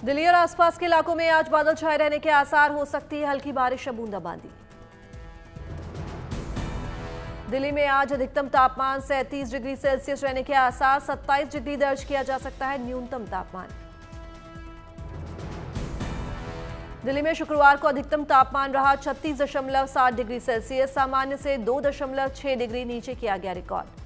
दिल्ली और आसपास के इलाकों में आज बादल छाए रहने के आसार, हो सकती है हल्की बारिश या बूंदाबांदी। दिल्ली में आज अधिकतम तापमान 37 डिग्री सेल्सियस रहने के आसार, 27 डिग्री दर्ज किया जा सकता है न्यूनतम तापमान। दिल्ली में शुक्रवार को अधिकतम तापमान रहा 36.7 डिग्री सेल्सियस, सामान्य से 2.6 डिग्री नीचे किया गया रिकॉर्ड।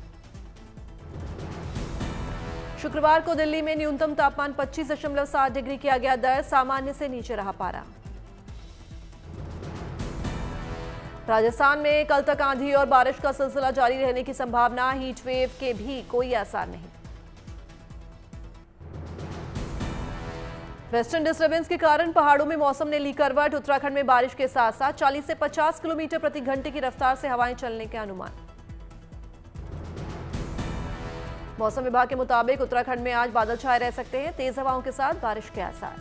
शुक्रवार को दिल्ली में न्यूनतम तापमान 25.7 डिग्री किया गया दर्ज, सामान्य से नीचे रहा पारा। राजस्थान में कल तक आंधी और बारिश का सिलसिला जारी रहने की संभावना, हीट वेव के भी कोई आसार नहीं। वेस्टर्न डिस्टर्बेंस के कारण पहाड़ों में मौसम ने ली करवट, उत्तराखंड में बारिश के साथ साथ 40 से 50 किलोमीटर प्रति घंटे की रफ्तार से हवाएं चलने के अनुमान। मौसम विभाग के मुताबिक उत्तराखंड में आज बादल छाए रह सकते हैं, तेज हवाओं के साथ बारिश के आसार।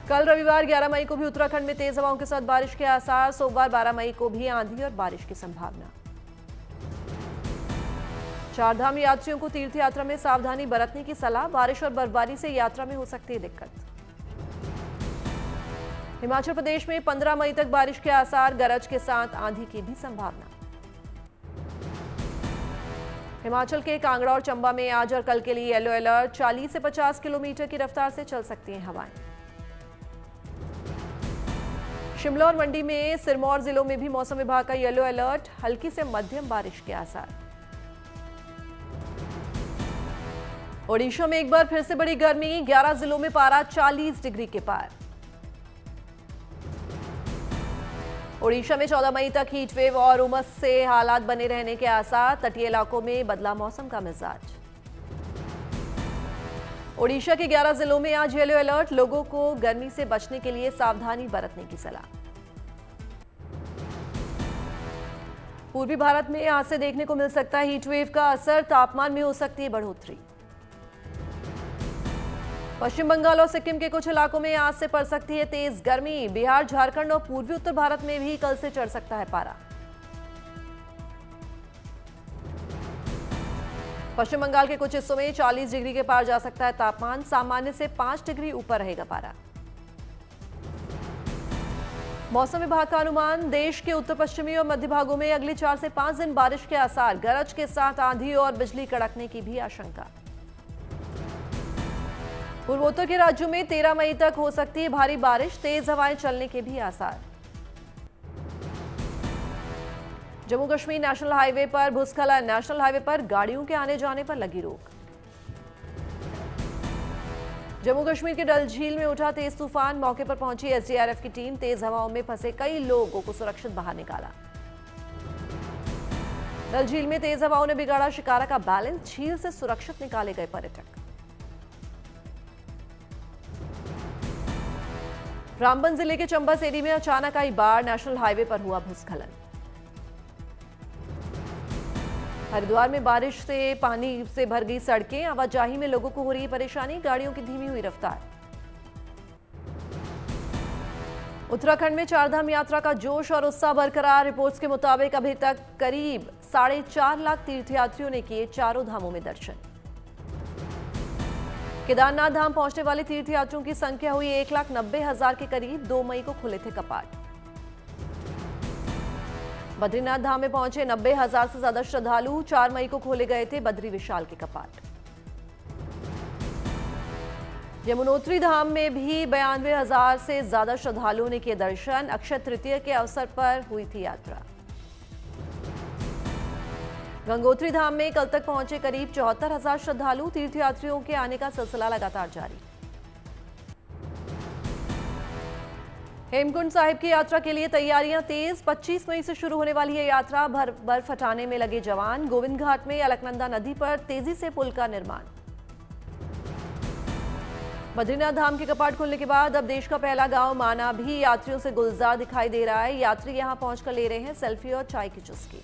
कल रविवार 11 मई को भी उत्तराखंड में तेज हवाओं के साथ बारिश के आसार, सोमवार 12 मई को भी आंधी और बारिश की संभावना। चारधाम यात्रियों को तीर्थ यात्रा में सावधानी बरतने की सलाह, बारिश और बर्फबारी से यात्रा में हो सकती है दिक्कत। हिमाचल प्रदेश में 15 मई तक बारिश के आसार, गरज के साथ आंधी की भी संभावना। हिमाचल के कांगड़ा और चंबा में आज और कल के लिए येलो अलर्ट, 40 से 50 किलोमीटर की रफ्तार से चल सकती हैं हवाएं। शिमला और मंडी में सिरमौर जिलों में भी मौसम विभाग का येलो अलर्ट, हल्की से मध्यम बारिश के आसार। ओडिशा में एक बार फिर से बड़ी गर्मी, 11 जिलों में पारा 40 डिग्री के पार। ओडिशा में 14 मई तक हीट वेव और उमस से हालात बने रहने के आसार, तटीय इलाकों में बदला मौसम का मिजाज। ओडिशा के 11 जिलों में आज येलो अलर्ट, लोगों को गर्मी से बचने के लिए सावधानी बरतने की सलाह। पूर्वी भारत में आज से देखने को मिल सकता है हीट वेव का असर, तापमान में हो सकती है बढ़ोतरी। पश्चिम बंगाल और सिक्किम के कुछ इलाकों में आज से पड़ सकती है तेज गर्मी, बिहार, झारखंड और पूर्वी उत्तर भारत में भी कल से चढ़ सकता है पारा। पश्चिम बंगाल के कुछ हिस्सों में 40 डिग्री के पार जा सकता है तापमान, सामान्य से 5 डिग्री ऊपर रहेगा पारा। मौसम विभाग का अनुमान, देश के उत्तर पश्चिमी और मध्य भागों में अगले 4 से 5 दिन बारिश के आसार, गरज के साथ आंधी और बिजली कड़कने की भी आशंका। पूर्वोत्तर के राज्यों में 13 मई तक हो सकती है भारी बारिश, तेज हवाएं चलने के भी आसार। जम्मू कश्मीर नेशनल हाईवे पर भूस्खलन, नेशनल हाईवे पर गाड़ियों के आने जाने पर लगी रोक। जम्मू कश्मीर के डल झील में उठा तेज तूफान, मौके पर पहुंची एसडीआरएफ की टीम, तेज हवाओं में फंसे कई लोगों को सुरक्षित बाहर निकाला। डल झील में तेज हवाओं ने बिगाड़ा शिकारा का बैलेंस, झील से सुरक्षित निकाले गए पर्यटक। रामबन जिले के चंबा सेरी में अचानक आई बाढ़, नेशनल हाईवे पर हुआ भूस्खलन। हरिद्वार में बारिश से पानी से भर गई सड़कें, आवाजाही में लोगों को हो रही परेशानी, गाड़ियों की धीमी हुई रफ्तार। उत्तराखंड में चारधाम यात्रा का जोश और उत्साह बरकरार, रिपोर्ट्स के मुताबिक अभी तक करीब 4.5 लाख तीर्थयात्रियों ने किए चारों धामों में दर्शन। केदारनाथ धाम पहुंचने वाले तीर्थयात्रियों की संख्या हुई 1,90,000 के करीब, 2 मई को खुले थे कपाट। बद्रीनाथ धाम में पहुंचे 90,000 से ज्यादा श्रद्धालु, 4 मई को खोले गए थे बद्री विशाल के कपाट। यमुनोत्री धाम में भी 92,000 से ज्यादा श्रद्धालुओं ने किए दर्शन, अक्षय तृतीया के अवसर पर हुई थी यात्रा। गंगोत्री धाम में कल तक पहुंचे करीब 74,000 श्रद्धालु, तीर्थयात्रियों के आने का सिलसिला लगातार जारी। हेमकुंड साहिब की यात्रा के लिए तैयारियां तेज, 25 मई से शुरू होने वाली है यात्रा, बर्फ हटाने में लगे जवान। गोविंद घाट में अलकनंदा नदी पर तेजी से पुल का निर्माण। बद्रीनाथ धाम के कपाट खुलने के बाद अब देश का पहला गांव माना भी यात्रियों से गुलजार दिखाई दे रहा है। यात्री यहां पहुंचकर ले रहे हैं सेल्फी और चाय की चुस्की।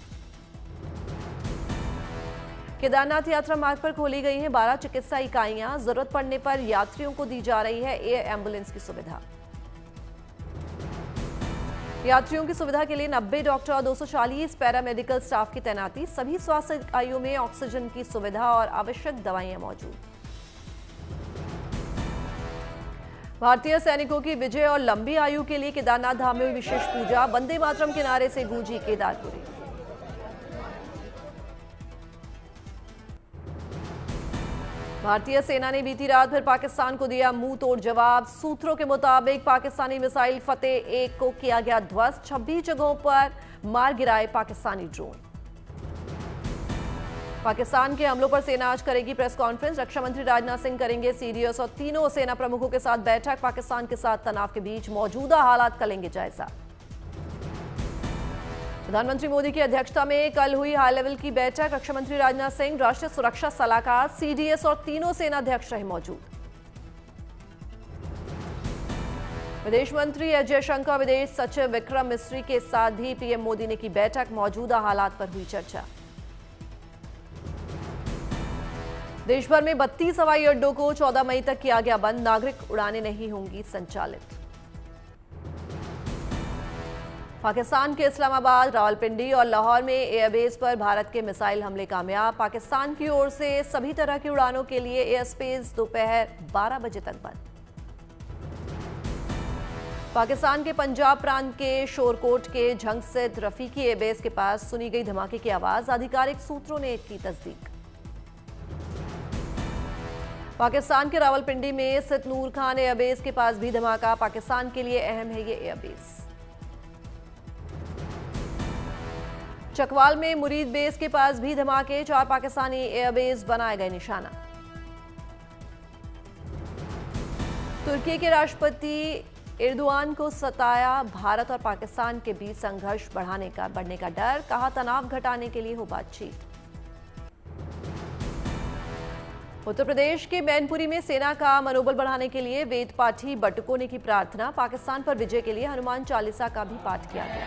केदारनाथ यात्रा मार्ग पर खोली गई हैं 12 चिकित्सा इकाइयां, जरूरत पड़ने पर यात्रियों को दी जा रही है एयर एम्बुलेंस की सुविधा। यात्रियों की सुविधा के लिए 90 डॉक्टर और 240 पैरामेडिकल स्टाफ की तैनाती। सभी स्वास्थ्य इकाइयों में ऑक्सीजन की सुविधा और आवश्यक दवाइयां मौजूद। भारतीय सैनिकों की विजय और लंबी आयु के लिए केदारनाथ धाम में हुई विशेष पूजा। वंदे मातरम के नारे से गूंजी केदारपुरी। भारतीय सेना ने बीती रात फिर पाकिस्तान को दिया मुंह तोड़ जवाब। सूत्रों के मुताबिक पाकिस्तानी मिसाइल फतेह-1 को किया गया ध्वस्त। 26 जगहों पर मार गिराए पाकिस्तानी ड्रोन। पाकिस्तान के हमलों पर सेना आज करेगी प्रेस कॉन्फ्रेंस। रक्षा मंत्री राजनाथ सिंह करेंगे सीडीएस और तीनों सेना प्रमुखों के साथ बैठक। पाकिस्तान के साथ तनाव के बीच मौजूदा हालात का लेंगे जायजा। प्रधानमंत्री मोदी की अध्यक्षता में कल हुई हाई लेवल की बैठक। रक्षा मंत्री राजनाथ सिंह, राष्ट्रीय सुरक्षा सलाहकार, सीडीएस और तीनों सेनाध्यक्ष रहे मौजूद। विदेश मंत्री एस जयशंकर, विदेश सचिव विक्रम मिस्री के साथ भी पीएम मोदी ने की बैठक। मौजूदा हालात पर हुई चर्चा। देश भर में 32 हवाई अड्डों को 14 मई तक किया गया बंद। नागरिक उड़ानें नहीं होंगी संचालित। पाकिस्तान के इस्लामाबाद, रावलपिंडी और लाहौर में एयरबेस पर भारत के मिसाइल हमले कामयाब। पाकिस्तान की ओर से सभी तरह की उड़ानों के लिए एयर स्पेस दोपहर 12 बजे तक बंद। पाकिस्तान के पंजाब प्रांत के शोरकोट के झंग स्थित रफीकी एयरबेस के पास सुनी गई धमाके की आवाज। आधिकारिक सूत्रों ने की तस्दीक। पाकिस्तान के रावलपिंडी में स्थित नूर खान एयरबेस के पास भी धमाका। पाकिस्तान के लिए अहम है ये एयरबेस। चकवाल में मुरीद बेस के पास भी धमाके। 4 पाकिस्तानी एयरबेस बनाए गए निशाना। तुर्की के राष्ट्रपति एर्दोआन को सताया भारत और पाकिस्तान के बीच संघर्ष बढ़ने का डर। कहा तनाव घटाने के लिए हो बातचीत। उत्तर प्रदेश के मैनपुरी में सेना का मनोबल बढ़ाने के लिए वेद पाठी बटुकों ने की प्रार्थना। पाकिस्तान पर विजय के लिए हनुमान चालीसा का भी पाठ किया गया।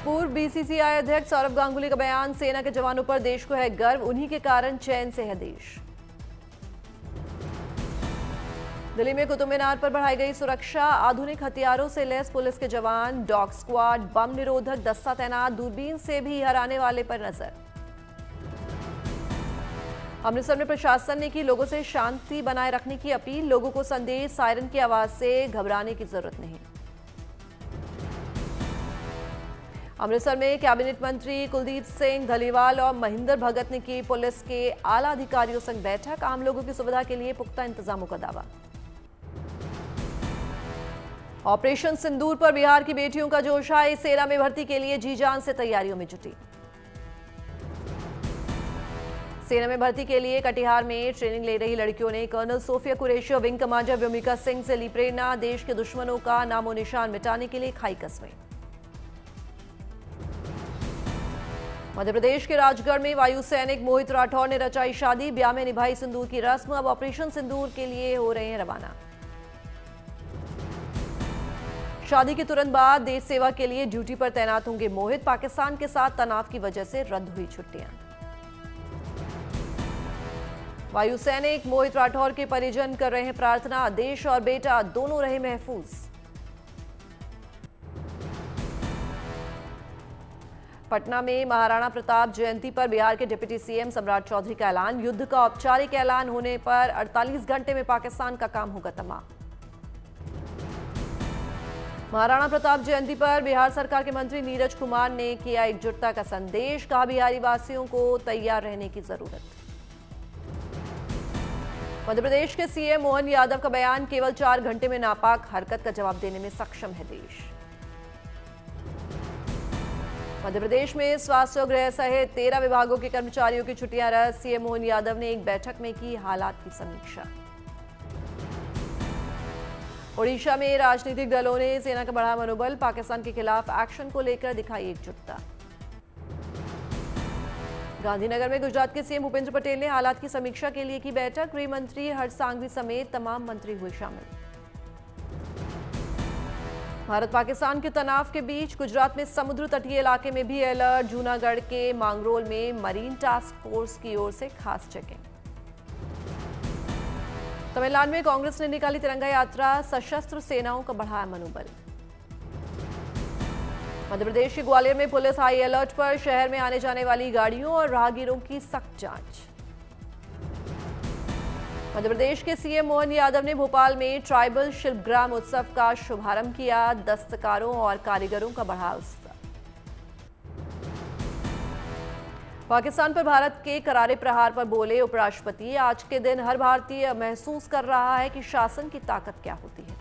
पूर्व बीसीसीआई अध्यक्ष सौरव गांगुली का बयान। सेना के जवानों पर देश को है गर्व, उन्हीं के कारण चैन से है देश। दिल्ली में कुतुब मीनार पर बढ़ाई गई सुरक्षा। आधुनिक हथियारों से लैस पुलिस के जवान, डॉग स्क्वाड, बम निरोधक दस्ता तैनात। दूरबीन से भी हराने वाले पर नजर। अमृतसर में प्रशासन ने की लोगों से शांति बनाए रखने की अपील। लोगों को संदेश, सायरन की आवाज से घबराने की जरूरत नहीं। अमृतसर में कैबिनेट मंत्री कुलदीप सिंह धलीवाल और महेंद्र भगत ने की पुलिस के आला अधिकारियों संग बैठक। आम लोगों की सुविधा के लिए पुख्ता इंतजामों का दावा। ऑपरेशन सिंदूर पर बिहार की बेटियों का जोश है। सेना में भर्ती के लिए जी जान से तैयारियों में जुटी। सेना में भर्ती के लिए कटिहार में ट्रेनिंग ले रही लड़कियों ने कर्नल सोफिया कुरैशी और विंग कमांडर व्योमिका सिंह से ली प्रेरणा। देश के दुश्मनों का नामो निशान मिटाने के लिए खाई कस्में। मध्य प्रदेश के राजगढ़ में वायु सैनिक मोहित राठौर ने रचाई शादी। ब्याह में निभाई सिंदूर की रस्म। अब ऑपरेशन सिंदूर के लिए हो रहे हैं रवाना। शादी के तुरंत बाद देश सेवा के लिए ड्यूटी पर तैनात होंगे मोहित। पाकिस्तान के साथ तनाव की वजह से रद्द हुई छुट्टियां। वायु सैनिक मोहित राठौर के परिजन कर रहे हैं प्रार्थना। देश और बेटा दोनों रहे महफूज। पटना में महाराणा प्रताप जयंती पर बिहार के डिप्टी सीएम सम्राट चौधरी का ऐलान। युद्ध का औपचारिक ऐलान होने पर 48 घंटे में पाकिस्तान का काम होगा तमाम। महाराणा प्रताप जयंती पर बिहार सरकार के मंत्री नीरज कुमार ने किया एकजुटता का संदेश। कहा बिहारी वासियों को तैयार रहने की जरूरत। मध्य प्रदेश के सीएम मोहन यादव का बयान। केवल 4 घंटे में नापाक हरकत का जवाब देने में सक्षम है देश। मध्य प्रदेश में स्वास्थ्य और गृह सहित 13 विभागों के कर्मचारियों की छुट्टियां रद्द। सीएम मोहन यादव ने एक बैठक में की हालात की समीक्षा। ओडिशा में राजनीतिक दलों ने सेना का बढ़ा मनोबल। पाकिस्तान के खिलाफ एक्शन को लेकर दिखाई एकजुटता। गांधीनगर में गुजरात के सीएम भूपेंद्र पटेल ने हालात की समीक्षा के लिए की बैठक। गृह मंत्री हर्ष सांघवी समेत तमाम मंत्री हुए शामिल। भारत पाकिस्तान के तनाव के बीच गुजरात में समुद्र तटीय इलाके में भी अलर्ट। जूनागढ़ के मांगरोल में मरीन टास्क फोर्स की ओर से खास चेकिंग। तमिलनाडु में कांग्रेस ने निकाली तिरंगा यात्रा। सशस्त्र सेनाओं का बढ़ाया मनोबल। मध्य प्रदेश के ग्वालियर में पुलिस हाई अलर्ट पर, शहर में आने जाने वाली गाड़ियों और राहगीरों की सख्त जांच। मध्य प्रदेश के सीएम मोहन यादव ने भोपाल में ट्राइबल शिल्पग्राम उत्सव का शुभारंभ किया, दस्तकारों और कारीगरों का बढ़ा उत्साह। पाकिस्तान पर भारत के करारे प्रहार पर बोले उपराष्ट्रपति, आज के दिन हर भारतीय महसूस कर रहा है कि शासन की ताकत क्या होती है।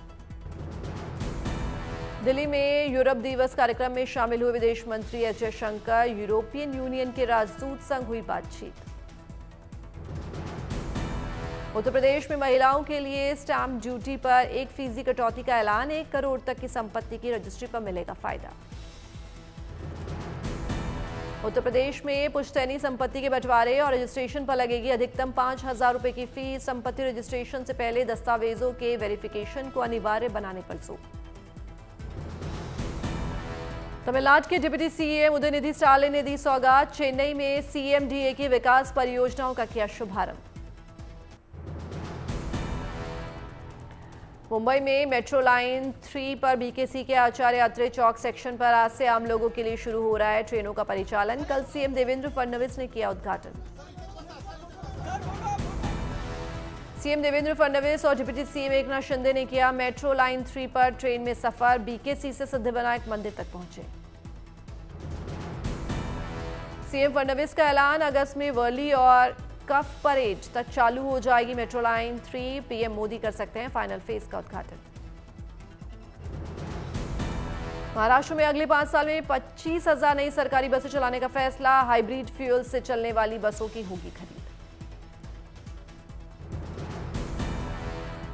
दिल्ली में यूरोप दिवस कार्यक्रम में शामिल हुए विदेश मंत्री एस जयशंकर, यूरोपियन यूनियन के राजदूत संग हुई बातचीत। उत्तर प्रदेश में महिलाओं के लिए स्टैंप ड्यूटी पर 1% कटौती का ऐलान, 1 करोड़ तक की संपत्ति की रजिस्ट्री पर मिलेगा फायदा। उत्तर प्रदेश में पुश्तैनी संपत्ति के बंटवारे और रजिस्ट्रेशन पर लगेगी अधिकतम 5,000 रुपए की फीस, संपत्ति रजिस्ट्रेशन से पहले दस्तावेजों के वेरिफिकेशन को अनिवार्य बनाने पर जोर। तमिलनाडु के डिप्टी सीएम उदयनिधि स्टालिन ने दी सौगात, चेन्नई में सीएमडीए की विकास परियोजनाओं का किया शुभारंभ। मुंबई में मेट्रो लाइन 3 पर बीकेसी के आचार्य अत्रे चौक सेक्शन पर आज से आम लोगों के लिए शुरू हो रहा है ट्रेनों का परिचालन। कल सीएम देवेंद्र फडणवीस ने किया उद्घाटन। सीएम देवेंद्र फडणवीस और डिप्टी सीएम एकनाथ शिंदे ने किया मेट्रो लाइन 3 पर ट्रेन में सफर, बीकेसी से सिद्धिविनायक मंदिर तक पहुंचे। सीएम फडणवीस का ऐलान, अगस्त में वर्ली और कफ परेड तक चालू हो जाएगी मेट्रो लाइन 3, पीएम मोदी कर सकते हैं फाइनल फेज का उद्घाटन। महाराष्ट्र में अगले 5 साल में 25,000 नई सरकारी बसें चलाने का फैसला, हाइब्रिड फ्यूल से चलने वाली बसों की होगी खरीद।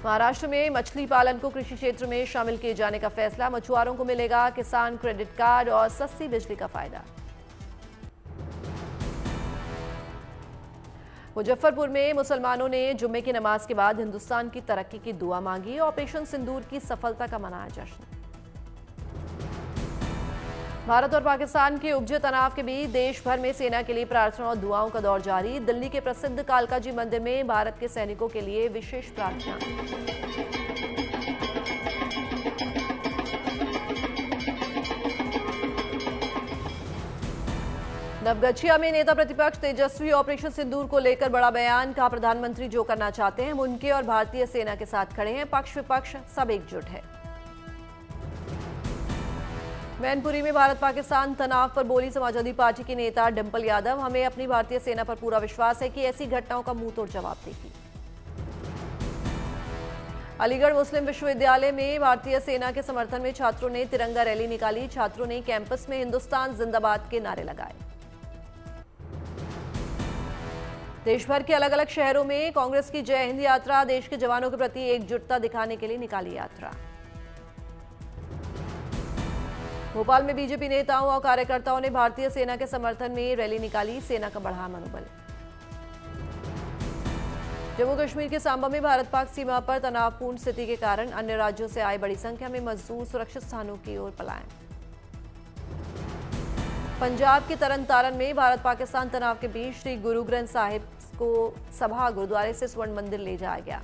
महाराष्ट्र में मछली पालन को कृषि क्षेत्र में शामिल किए जाने का फैसला, मछुआरों को मिलेगा किसान क्रेडिट कार्ड और सस्ती बिजली का फायदा। मुजफ्फरपुर में मुसलमानों ने जुम्मे की नमाज के बाद हिंदुस्तान की तरक्की की दुआ मांगी, ऑपरेशन सिंदूर की सफलता का मनाया जश्न। भारत और पाकिस्तान के उपजे तनाव के बीच देश भर में सेना के लिए प्रार्थना और दुआओं का दौर जारी, दिल्ली के प्रसिद्ध कालकाजी मंदिर में भारत के सैनिकों के लिए विशेष प्रार्थना। नवगछिया में नेता प्रतिपक्ष तेजस्वी ऑपरेशन सिंदूर को लेकर बड़ा बयान, कहा प्रधानमंत्री जो करना चाहते हैं हम उनके और भारतीय सेना के साथ खड़े हैं, पक्ष विपक्ष सब एकजुट है। मैनपुरी में भारत पाकिस्तान तनाव पर बोली समाजवादी पार्टी की नेता डिंपल यादव, हमें अपनी भारतीय सेना पर पूरा विश्वास है कि ऐसी घटनाओं का मुंहतोड़ जवाब देगी। अलीगढ़ मुस्लिम विश्वविद्यालय में भारतीय सेना के समर्थन में छात्रों ने तिरंगा रैली निकाली, छात्रों ने कैंपस में हिंदुस्तान जिंदाबाद के नारे लगाए। देश भर के अलग अलग शहरों में कांग्रेस की जय हिंद यात्रा, देश के जवानों के प्रति एकजुटता दिखाने के लिए निकाली यात्रा। भोपाल में बीजेपी नेताओं और कार्यकर्ताओं ने भारतीय सेना के समर्थन में रैली निकाली, सेना का बढ़ा मनोबल। जम्मू कश्मीर के सांबा में भारत पाक सीमा पर तनावपूर्ण स्थिति के कारण अन्य राज्यों से आए बड़ी संख्या में मजदूर सुरक्षित स्थानों की ओर पलायन। पंजाब के तरन तारण में भारत पाकिस्तान तनाव के बीच श्री गुरु ग्रंथ साहिब को सभा गुरुद्वारे से स्वर्ण मंदिर ले जाया गया।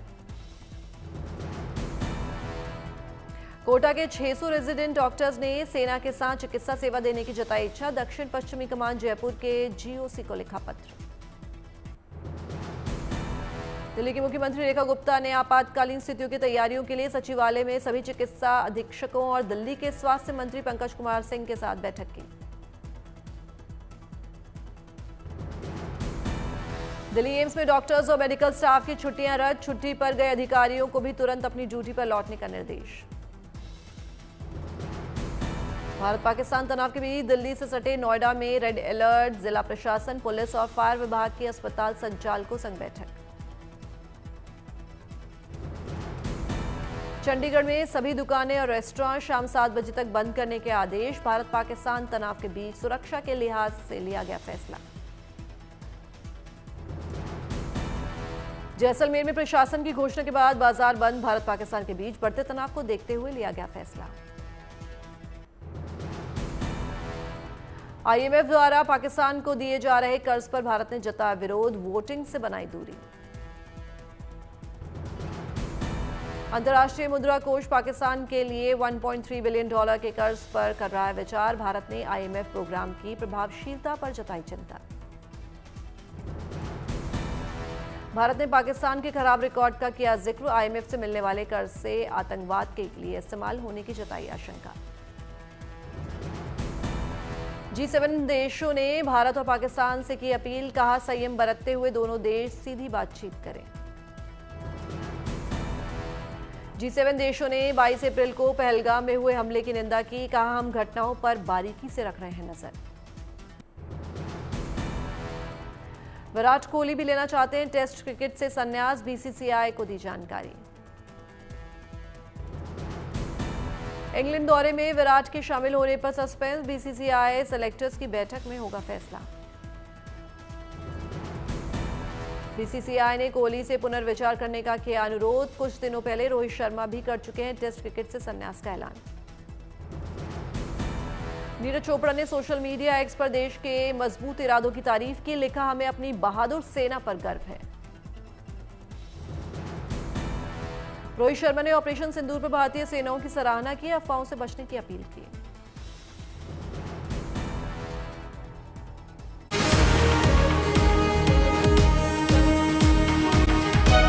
कोटा के 600 रेजिडेंट डॉक्टर्स ने सेना के साथ चिकित्सा सेवा देने की जताई इच्छा, दक्षिण पश्चिमी कमान जयपुर के जीओसी को लिखा पत्र। दिल्ली की मुख्यमंत्री रेखा गुप्ता ने आपातकालीन स्थितियों की तैयारियों के लिए सचिवालय में सभी चिकित्सा अधीक्षकों और दिल्ली के स्वास्थ्य मंत्री पंकज कुमार सिंह के साथ बैठक की। दिल्ली एम्स में डॉक्टर्स और मेडिकल स्टाफ की छुट्टियां रद्द, छुट्टी पर गए अधिकारियों को भी तुरंत अपनी ड्यूटी पर लौटने का निर्देश। भारत पाकिस्तान तनाव के बीच दिल्ली से सटे नोएडा में रेड अलर्ट, जिला प्रशासन, पुलिस और फायर विभाग की अस्पताल संचालकों संग बैठक। चंडीगढ़ में सभी दुकानें और रेस्टोरेंट शाम 7 बजे तक बंद करने के आदेश, भारत पाकिस्तान तनाव के बीच सुरक्षा के लिहाज से लिया गया फैसला। जैसलमेर में प्रशासन की घोषणा के बाद बाजार बंद, भारत पाकिस्तान के बीच बढ़ते तनाव को देखते हुए लिया गया फैसला। आईएमएफ द्वारा पाकिस्तान को दिए जा रहे कर्ज पर भारत ने जताया विरोध, वोटिंग से बनाई दूरी। अंतर्राष्ट्रीय मुद्रा कोष पाकिस्तान के लिए $1.3 बिलियन के कर्ज पर कर रहा है विचार। भारत ने IMF प्रोग्राम की प्रभावशीलता पर जताई चिंता। भारत ने पाकिस्तान के खराब रिकॉर्ड का किया जिक्र। IMF से मिलने वाले कर्ज से आतंकवाद के लिए इस्तेमाल होने की जताई आशंका। G7 देशों ने भारत और पाकिस्तान से की अपील, कहा संयम बरतते हुए दोनों देश सीधी बातचीत करें। G7 देशों ने 22 अप्रैल को पहलगाम में हुए हमले की निंदा की, कहा हम घटनाओं पर बारीकी से रख रहे हैं नजर। विराट कोहली भी लेना चाहते हैं टेस्ट क्रिकेट से संन्यास, BCCI को दी जानकारी। इंग्लैंड दौरे में विराट के शामिल होने पर सस्पेंस, BCCI सेलेक्टर्स की बैठक में होगा फैसला। BCCI ने कोहली से पुनर्विचार करने का किया अनुरोध। कुछ दिनों पहले रोहित शर्मा भी कर चुके हैं टेस्ट क्रिकेट से संन्यास का ऐलान। नीरज चोपड़ा ने सोशल मीडिया एक्स पर देश के मजबूत इरादों की तारीफ की, लिखा हमें अपनी बहादुर सेना पर गर्व है। रोहित शर्मा ने ऑपरेशन सिंदूर पर भारतीय सेनाओं की सराहना की, अफवाहों से बचने की अपील की।